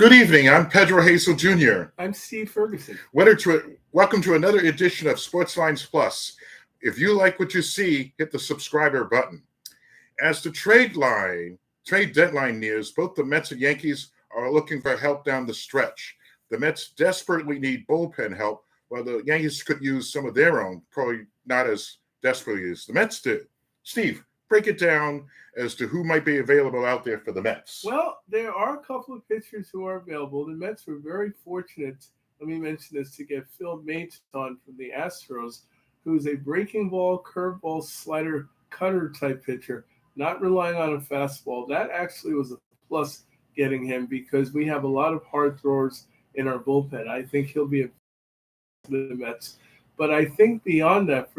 Good evening. I'm Pedro Hazel Jr. I'm Steve Ferguson. Welcome to another edition of Sportslines Plus. If you like what you see, hit the subscriber button. As the trade deadline nears, both the Mets and Yankees are looking for help down the stretch. The Mets desperately need bullpen help, while the Yankees could use some of their own, probably not as desperately as the Mets did. Steve, break it down as to who might be available out there for the Mets. Well, there are a couple of pitchers who are available. The Mets were very fortunate, let me mention this, to get Phil Maton from the Astros, who's a breaking ball, curveball, slider, cutter type pitcher, not relying on a fastball. That actually was a plus getting him because we have a lot of hard throwers in our bullpen. I think he'll be a the Mets. But I think beyond that,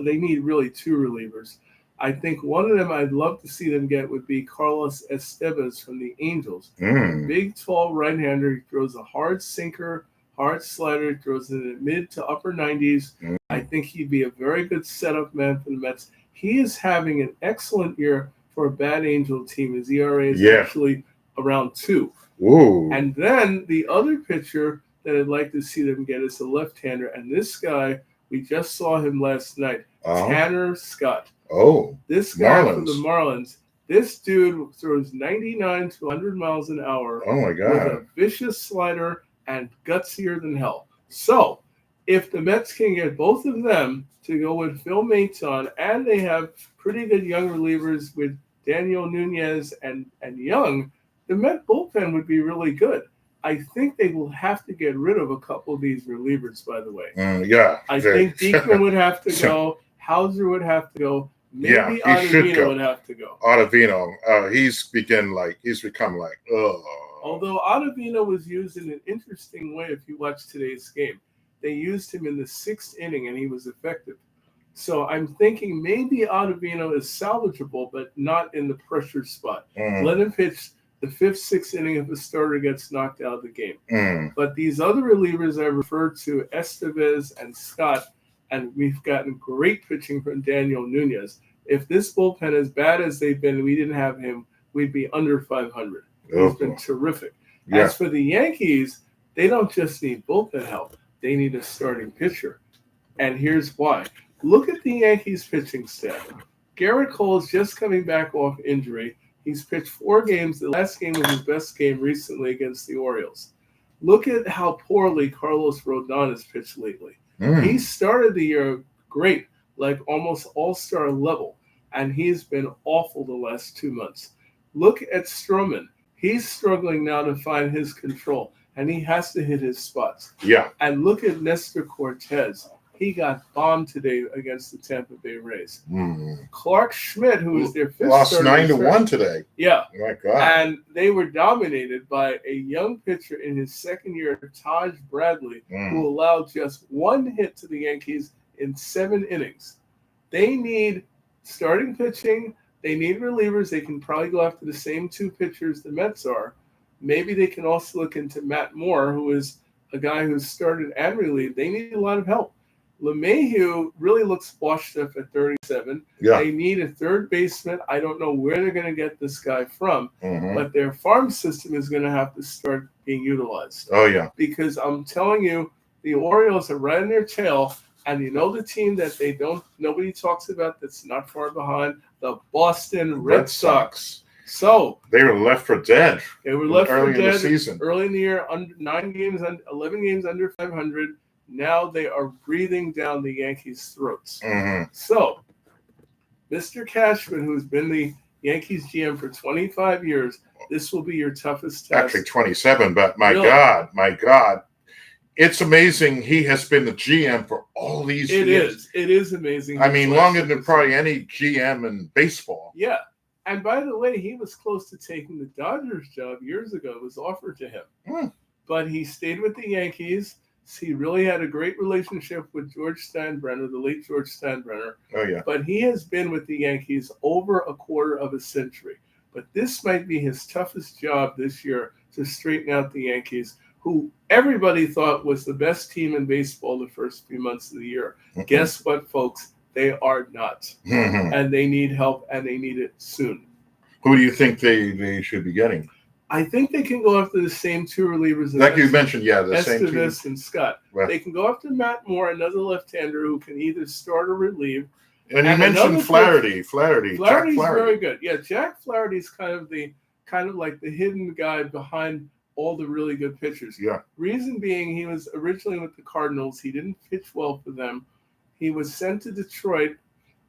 they need really two relievers. I think one of them I'd love to see them get would be Carlos Estevez from the Angels. Big, tall right-hander. He throws a hard sinker, hard slider, throws in the mid to upper 90s. I think he'd be a very good setup man for the Mets. He is having an excellent year for a bad Angel team. His ERA is actually around 2. Whoa. And then the other pitcher that I'd like to see them get is a left-hander. And this guy, we just saw him last night, Tanner Scott. Oh, this guy from the Marlins, this dude throws 99 to 100 miles an hour. Oh, my God. With a vicious slider and gutsier than hell. So, if the Mets can get both of them to go with Phil Maton, and they have pretty good young relievers with Daniel Nunez and Young, the Met bullpen would be really good. I think they will have to get rid of a couple of these relievers, by the way. I think Diekman would have to go. Hauser would have to go. Maybe Ottavino would have to go. Ottavino, he's become like, ugh. Although Ottavino was used in an interesting way if you watch today's game. They used him in the 6th inning, and he was effective. So I'm thinking maybe Ottavino is salvageable, but not in the pressure spot. Let him pitch the 5th, 6th inning if a starter gets knocked out of the game. But these other relievers I referred to, Estevez and Scott, and we've gotten great pitching from Daniel Nunez. If this bullpen is bad as they've been, we didn't have him, we'd be under 500. He's been terrific. As for the Yankees, they don't just need bullpen help. They need a starting pitcher. And here's why. Look at the Yankees pitching staff. Garrett Cole is just coming back off injury. He's pitched 4 games. The last game was his best game recently against the Orioles. Look at how poorly Carlos Rodon has pitched lately. He started the year great, like almost all-star level, and he's been awful the last 2 months. Look at Stroman. He's struggling now to find his control, and he has to hit his spots. And look at Nestor Cortez. He got bombed today against the Tampa Bay Rays. Clark Schmidt, who was their 5th lost starter, 9-1 today. Yeah. Oh my God. And they were dominated by a young pitcher in his 2nd year, Taj Bradley, who allowed just 1 hit to the Yankees in 7 innings. They need starting pitching. They need relievers. They can probably go after the same 2 pitchers the Mets are. Maybe they can also look into Matt Moore, who is a guy who started and relieved. They need a lot of help. LeMahieu really looks washed up at 37. They need a third baseman. I don't know where they're going to get this guy from, but their farm system is going to have to start being utilized. Because I'm telling you, the Orioles are right on their tail, and you know the team that nobody talks about that's not far behind, the Boston Red Sox. So they were left for dead. They were left early for dead in the season. Early in the year, 11 games under 500. Now they are breathing down the Yankees' throats. So, Mr. Cashman, who's been the Yankees GM for 25 years, this will be your toughest task. Actually 27, but my God. It's amazing he has been the GM for all these years. It is amazing. I mean, longer than probably any GM in baseball. Yeah. And by the way, he was close to taking the Dodgers job years ago. It was offered to him. But he stayed with the Yankees. He really had a great relationship with George Steinbrenner, the late George Steinbrenner. But he has been with the Yankees over a quarter of a century. But this might be his toughest job this year to straighten out the Yankees, who everybody thought was the best team in baseball the first few months of the year. Guess what, folks? They are not. And they need help, and they need it soon. Who do you think they should be getting? I think they can go after the same two relievers. Like you mentioned, the same two. Estevez and Scott. Right. They can go after Matt Moore, another left-hander who can either start or relieve. And you mentioned Flaherty. Flaherty's very good. Yeah, Jack Flaherty's kind of like the hidden guy behind all the really good pitchers. Yeah. Reason being, he was originally with the Cardinals. He didn't pitch well for them. He was sent to Detroit,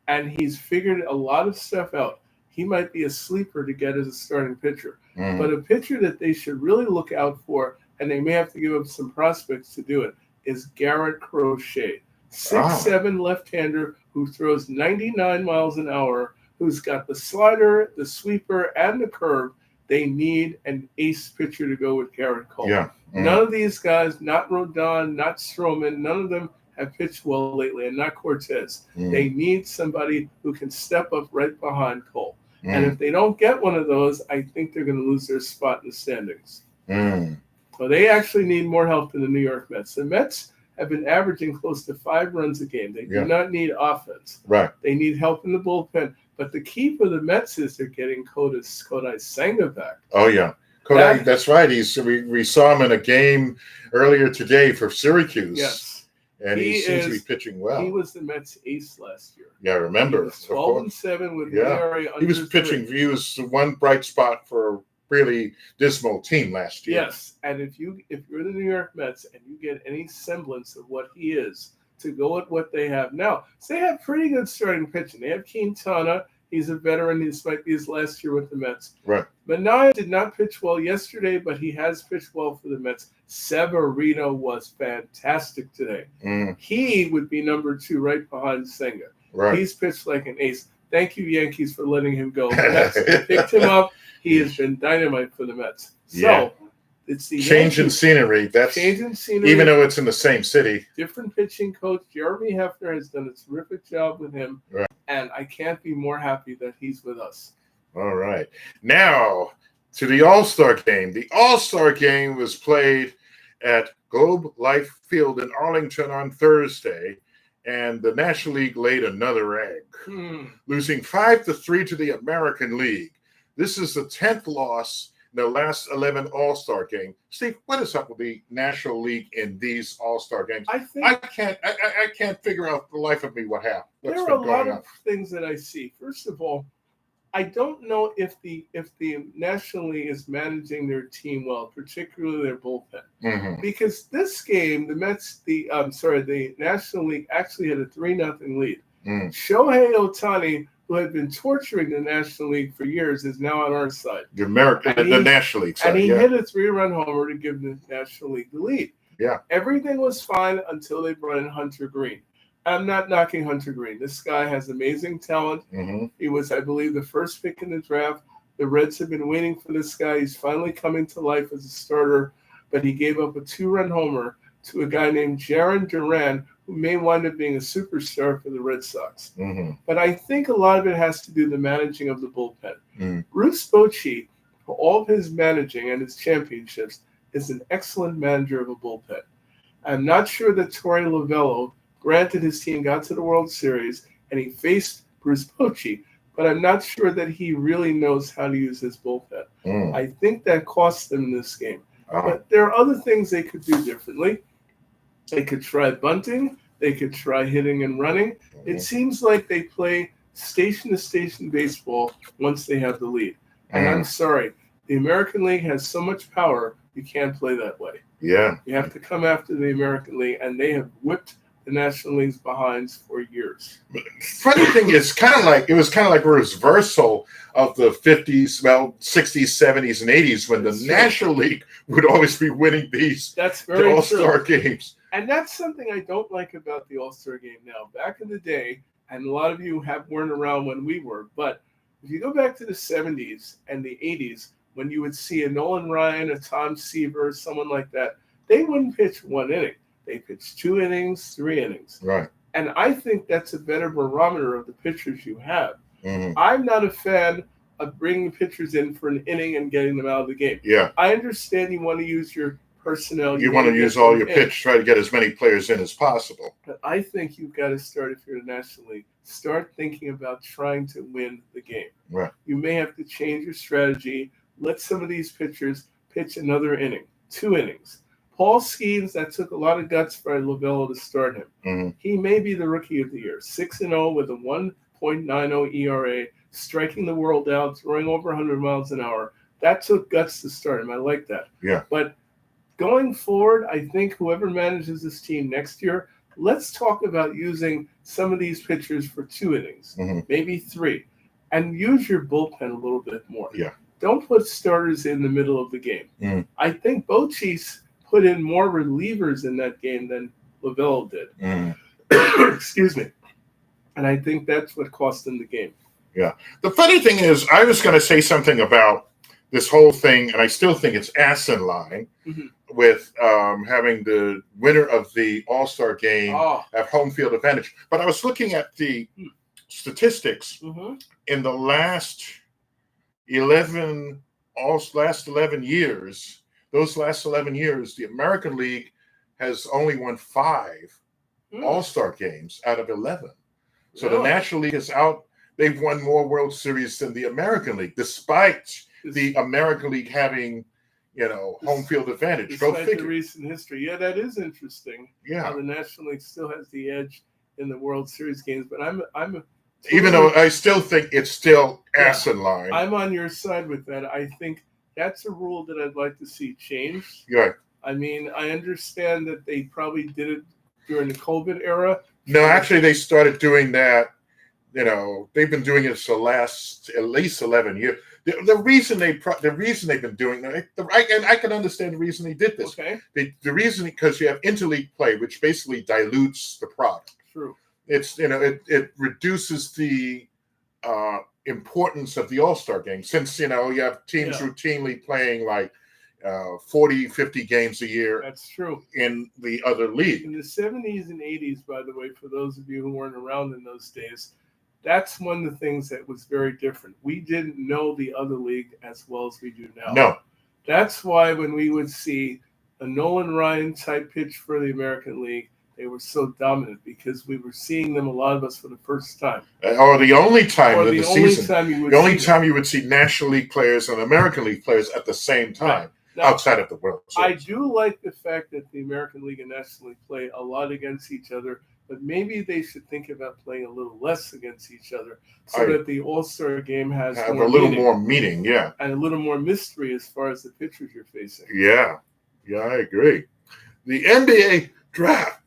and he's figured a lot of stuff out. He might be a sleeper to get as a starting pitcher. Mm-hmm. But a pitcher that they should really look out for, and they may have to give up some prospects to do it, is Garrett Crochet. 6'7" left-hander who throws 99 miles an hour, who's got the slider, the sweeper, and the curve. They need an ace pitcher to go with Garrett Cole. Yeah. Mm-hmm. None of these guys, not Rodon, not Stroman, none of them have pitched well lately, and not Cortez. Mm-hmm. They need somebody who can step up right behind Cole. Mm. And if they don't get one of those, I think they're going to lose their spot in the standings. Mm. So they actually need more help than the New York Mets. The Mets have been averaging close to 5 runs a game. They do not need offense. Right. They need help in the bullpen. But the key for the Mets is they're getting Kodai Senga back. Oh, yeah. Kodai, that's right. We saw him in a game earlier today for Syracuse. Yes. And he seems to be pitching well. He was the Mets ace last year. Yeah, I remember. He was 12-7 with ERA under he was pitching. He was the one bright spot for a really dismal team last year. Yes, and if you're the New York Mets and you get any semblance of what he is to go at what they have now, so they have pretty good starting pitching. They have Quintana. He's a veteran. This might be his last year with the Mets. Right. Manaea did not pitch well yesterday, but he has pitched well for the Mets. Severino was fantastic today. Mm. He would be number 2 right behind Senga. Right. He's pitched like an ace. Thank you, Yankees, for letting him go. The Mets picked him up. He has been dynamite for the Mets. So it's the change in scenery. That's change in scenery. Even though it's in the same city. Different pitching coach. Jeremy Hefner has done a terrific job with him. Right. And I can't be more happy that he's with us. All right. Now to the All-Star game. The All-Star game was played at Globe Life Field in Arlington on Thursday, and the National League laid another egg, losing 5-3 to the American League. This is the 10th loss in the last 11 All-Star games. Steve, what is up with the National League in these All-Star games? I can't figure out the life of me what happened. There are a lot of things that I see. First of all, I don't know if the National League is managing their team well, particularly their bullpen, because this game, the National League actually had a 3-0 lead. Shohei Ohtani, who had been torturing the National League for years, is now on our side. The National League side. And he hit a 3-run homer to give the National League the lead. Yeah. Everything was fine until they brought in Hunter Green. I'm not knocking Hunter Green. This guy has amazing talent. He was, I believe, the first pick in the draft. The Reds have been waiting for this guy. He's finally coming to life as a starter, but he gave up a 2-run homer to a guy named Jarren Duran, who may wind up being a superstar for the Red Sox. But I think a lot of it has to do with the managing of the bullpen. Bruce Bochy, for all of his managing and his championships, is an excellent manager of a bullpen. I'm not sure that Torey Lovullo, granted his team got to the World Series and he faced Bruce Bochy, but I'm not sure that he really knows how to use his bullpen. I think that cost them this game. But there are other things they could do differently. They could try bunting. They could try hitting and running. It seems like they play station-to-station baseball once they have the lead. And I'm sorry, the American League has so much power, you can't play that way. Yeah. You have to come after the American League, and they have whipped the National League's behinds for years. Funny thing is, it was kind of like a reversal of the 50s, 60s, 70s, and 80s when the National League would always be winning these All-Star games. And that's something I don't like about the All-Star game now. Back in the day, and a lot of you weren't around when we were, but if you go back to the 70s and the 80s, when you would see a Nolan Ryan, a Tom Seaver, someone like that, they wouldn't pitch 1 inning. They pitched 2 innings, 3 innings. Right. And I think that's a better barometer of the pitchers you have. I'm not a fan of bringing pitchers in for an inning and getting them out of the game. Yeah. I understand you want to use your personnel. You want to use all your pitch, try to get as many players in as possible. But I think you've got to start, if you're the National League, start thinking about trying to win the game. Right. You may have to change your strategy, let some of these pitchers pitch another inning, 2 innings. Paul Skeens, that took a lot of guts for Lovullo to start him. Mm-hmm. He may be the rookie of the year, 6-0 with a 1.90 ERA, striking the world out, throwing over 100 miles an hour. That took guts to start him. I like that. Yeah. But going forward, I think whoever manages this team next year, let's talk about using some of these pitchers for 2 innings, maybe 3, and use your bullpen a little bit more. Yeah. Don't put starters in the middle of the game. Mm. I think Bochy's put in more relievers in that game than Lovullo did. Excuse me. And I think that's what cost him the game. Yeah. The funny thing is, I was going to say something about this whole thing, and I still think it's asinine, with having the winner of the All-Star game have home field advantage. But I was looking at the statistics in the last 11 years. Those last 11 years, the American League has only won 5 All-Star games out of 11. So the National League is out. They've won more World Series than the American League, despite the American League having, home field advantage. Despite the recent history. Yeah, that is interesting. Yeah. How the National League still has the edge in the World Series games. But I'm even though I still think it's still asinine. I'm on your side with that. I think that's a rule that I'd like to see changed. Yeah. I mean, I understand that they probably did it during the COVID era. No, actually, they started doing that. They've been doing it for the last at least 11 years. The reason they've been doing that, and I can understand the reason they did this. Okay. The reason, because you have interleague play, which basically dilutes the product. True. It's it reduces the importance of the All-Star game, since you have teams routinely playing like 40, 50 games a year. That's true. In the other league. In the 70s and 80s, by the way, for those of you who weren't around in those days, that's one of the things that was very different. We didn't know the other league as well as we do now. No. That's why when we would see a Nolan Ryan type pitch for the American League, they were so dominant because we were seeing them, a lot of us, for the first time. Or the only time in the season. The only time you would see National League players and American League players at the same time. Right. Now, outside of the World Series. I do like the fact that the American League and National League play a lot against each other, but maybe they should think about playing a little less against each other so that the All-Star game has a little more meaning, and a little more mystery as far as the pitchers you're facing. Yeah, I agree. The NBA draft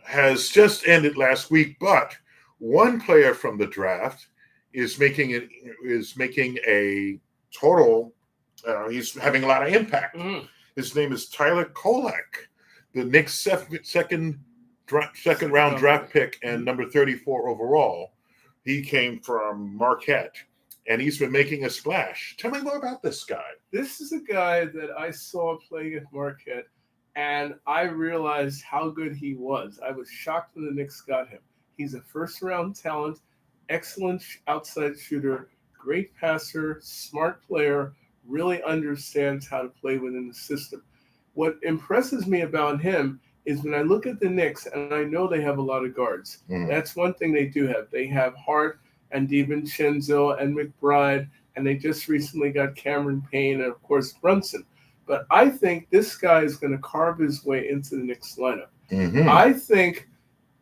has just ended last week, but one player from the draft is making a total. He's having a lot of impact. His name is Tyler Kolek, the Knicks' second round draft pick and number 34 overall. He came from Marquette, and he's been making a splash. Tell me more about this guy. This is a guy that I saw playing at Marquette, and I realized how good he was. I was shocked when the Knicks got him. He's a first-round talent, excellent outside shooter, great passer, smart player, really understands how to play within the system. What impresses me about him is when I look at the Knicks, and I know they have a lot of guards. That's one thing they do have. They have Hart and DiVincenzo and McBride, and they just recently got Cameron Payne and, of course, Brunson. But I think this guy is going to carve his way into the Knicks lineup. I think,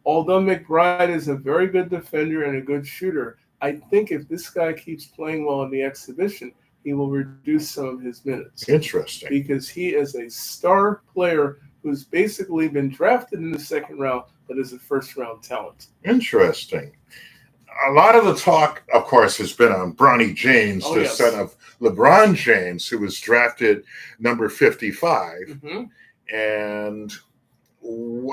although McBride is a very good defender and a good shooter, I think if this guy keeps playing well in the exhibition, he will reduce some of his minutes. Interesting. Because he is a star player who's basically been drafted in the second round, but is a first-round talent. Interesting. A lot of the talk, of course, has been on Bronny James, son of LeBron James, who was drafted number 55. And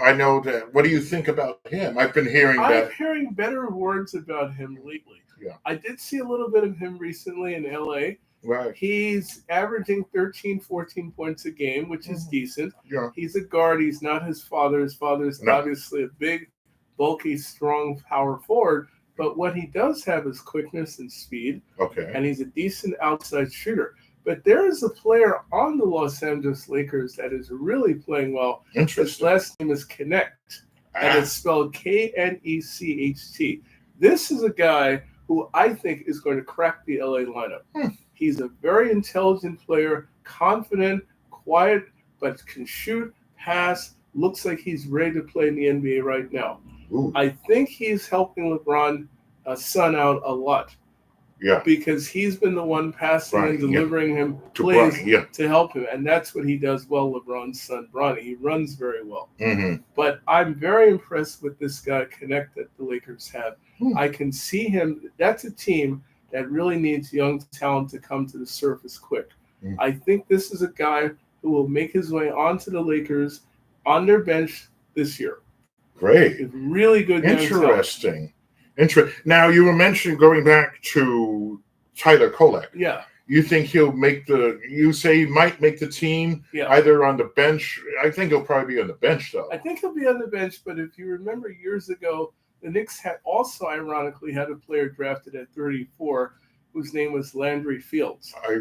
I know that. What do you think about him? I'm hearing better words about him lately. Yeah. I did see a little bit of him recently in L.A. Right. He's averaging 13, 14 points a game, which is decent. Yeah. He's a guard. He's not his father. His father is obviously a big, bulky, strong power forward. But what he does have is quickness and speed. Okay. And he's a decent outside shooter. But there is a player on the Los Angeles Lakers that is really playing well. His last name is Knecht, and it's spelled Knecht. This is a guy who I think is going to crack the LA lineup. He's a very intelligent player, confident, quiet, but can shoot, pass, looks like he's ready to play in the NBA right now. Ooh. I think he's helping LeBron's son out a lot. Yeah. Because he's been the one passing and delivering him plays to help him. And that's what he does well, LeBron's son, Bronny. He runs very well. Mm-hmm. But I'm very impressed with this guy connect that the Lakers have. I can see him. That's a team that really needs young talent to come to the surface quick. I think this is a guy who will make his way onto the Lakers on their bench this year. Great. It's really good. Interesting. Now, you were mentioning going back to Tyler Kolek. Yeah. You think he'll you say he might make the team either on the bench. I think he'll probably be on the bench, though. I think he'll be on the bench, but if you remember years ago, the Knicks had also ironically had a player drafted at 34 whose name was Landry Fields. I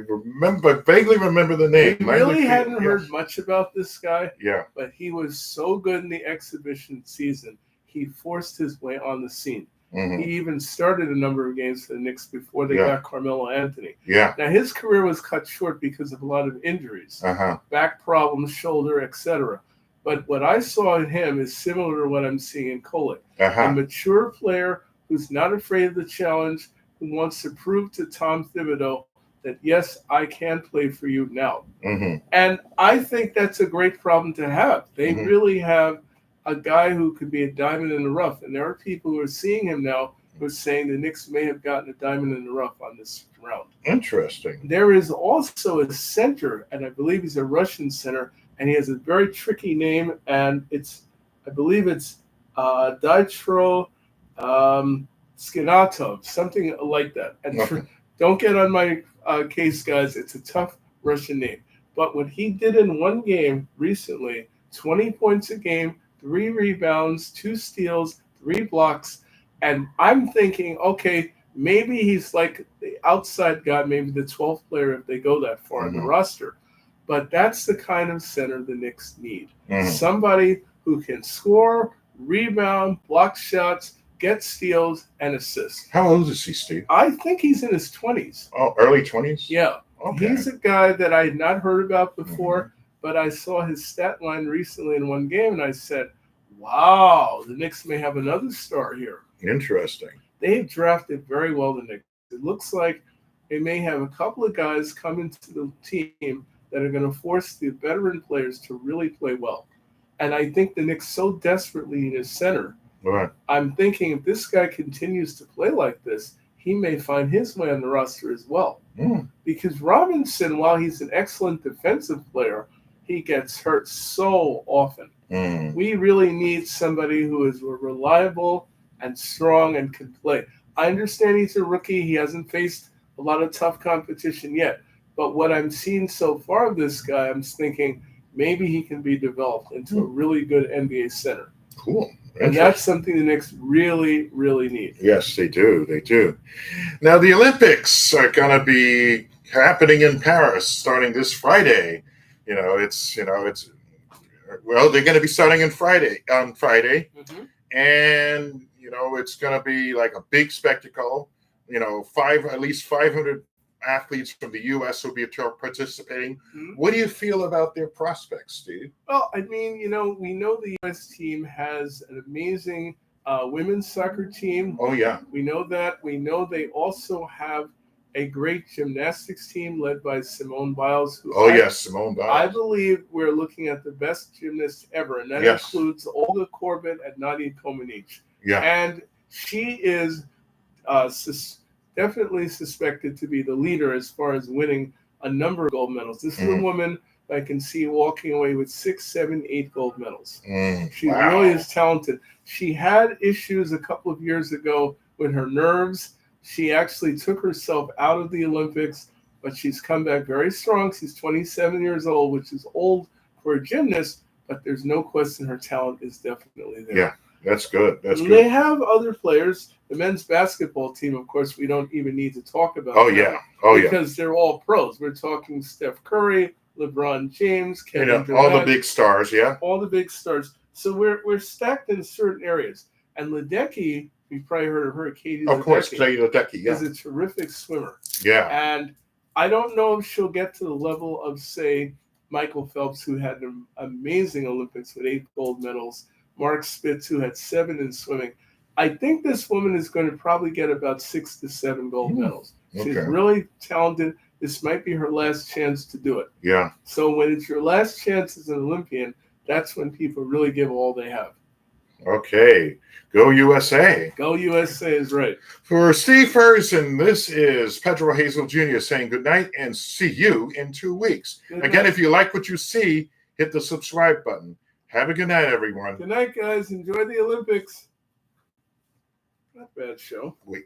vaguely remember the name. We really hadn't heard much about this guy. Yeah. But he was so good in the exhibition season, he forced his way on the scene. Mm-hmm. He even started a number of games for the Knicks before they got Carmelo Anthony. Yeah. Now, his career was cut short because of a lot of injuries, back problems, shoulder, etc. But what I saw in him is similar to what I'm seeing in Kolek. A mature player who's not afraid of the challenge, who wants to prove to Tom Thibodeau that, yes, I can play for you now. Mm-hmm. And I think that's a great problem to have. They really have a guy who could be a diamond in the rough. And there are people who are seeing him now who are saying the Knicks may have gotten a diamond in the rough on this round. Interesting. There is also a center, and I believe he's a Russian center, and he has a very tricky name, and I believe it's Dmitro Skinatov, something like that. And don't get on my case, guys. It's a tough Russian name. But what he did in one game recently, 20 points a game, 3 rebounds, 2 steals, 3 blocks. And I'm thinking, okay, maybe he's like the outside guy, maybe the 12th player if they go that far in the roster. But that's the kind of center the Knicks need. Somebody who can score, rebound, block shots, get steals, and assist. How old is he, Steve? I think he's in his 20s. Oh, early 20s? Yeah. Okay. He's a guy that I had not heard about before, but I saw his stat line recently in one game, and I said, wow, the Knicks may have another star here. Interesting. They've drafted very well, the Knicks. It looks like they may have a couple of guys come into the team that are going to force the veteran players to really play well. And I think the Knicks so desperately need a center. Right. I'm thinking if this guy continues to play like this, he may find his way on the roster as well. Because Robinson, while he's an excellent defensive player, he gets hurt so often. We really need somebody who is reliable and strong and can play. I understand he's a rookie. He hasn't faced a lot of tough competition yet. But what I'm seeing so far of this guy, I'm thinking maybe he can be developed into a really good NBA center. Cool. And that's something the Knicks really, really need. Yes, they do. They do. Now, the Olympics are going to be happening in Paris starting this Friday. Well, they're going to be starting on Friday. And, it's going to be like a big spectacle. At least 500 athletes from the U.S. will be participating. What do you feel about their prospects, Steve? Well, I mean, we know the U.S. team has an amazing women's soccer team. Oh, yeah. We know that. We know they also have a great gymnastics team led by Simone Biles. Simone Biles. I believe we're looking at the best gymnast ever, and that includes Olga Korbut and Nadia Comaneci. Yeah. And she is definitely suspected to be the leader as far as winning a number of gold medals. This is a woman I can see walking away with 6, 7, 8 gold medals. She really is talented. She had issues a couple of years ago with her nerves. She actually took herself out of the Olympics, but she's come back very strong. She's 27 years old, which is old for a gymnast, but there's no question her talent is definitely there. Yeah. That's good. They have other players. The men's basketball team, of course, we don't even need to talk about. Because they're all pros. We're talking Steph Curry, LeBron James, Kevin Durant, all the big stars. Yeah, all the big stars. So we're stacked in certain areas. And Ledecky, you've probably heard of her, Katie. Of course, Katie Ledecky. Yeah, is a terrific swimmer. Yeah, and I don't know if she'll get to the level of, say, Michael Phelps, who had an amazing Olympics with 8 gold medals, Mark Spitz, who had 7 in swimming. I think this woman is going to probably get about 6 to 7 gold medals. She's Okay. really talented. This might be her last chance to do it. Yeah. So when it's your last chance as an Olympian, that's when people really give all they have. Okay. Go USA. Go USA is right. For Steve Ferguson, this is Pedro Hazel Jr. saying good night and see you in 2 weeks. Again, if you like what you see, hit the subscribe button. Have a good night, everyone. Good night, guys. Enjoy the Olympics. Not a bad show. Wait.